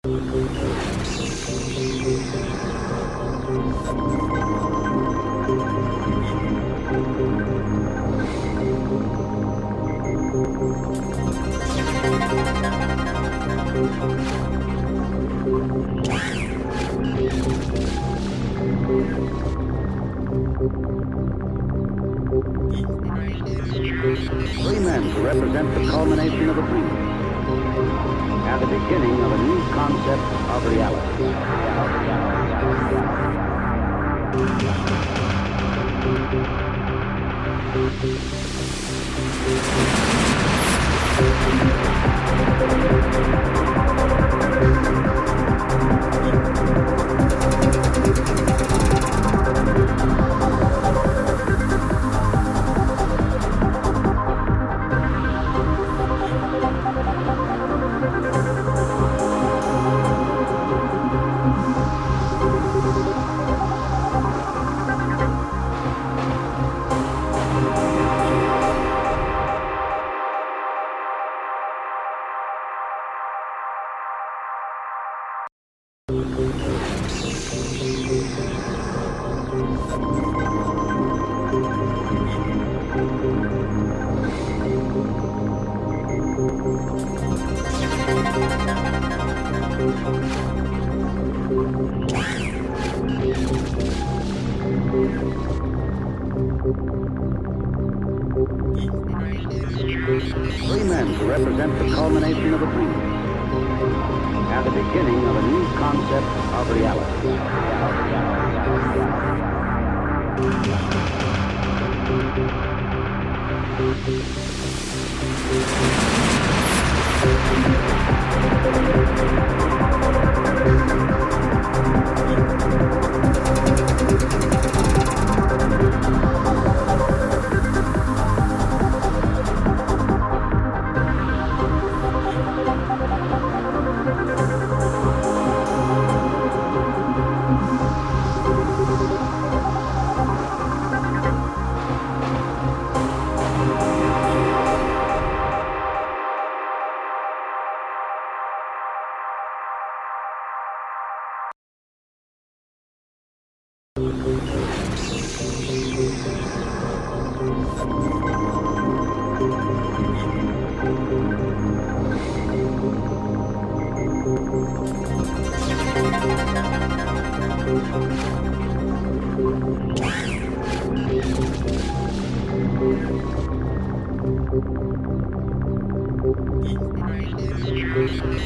Three men to represent the culmination of a dream and the beginning of a new concept of reality. Three men to represent the culmination of a dream and the beginning of a new concept of reality.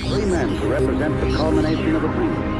Three men to represent the culmination of a dream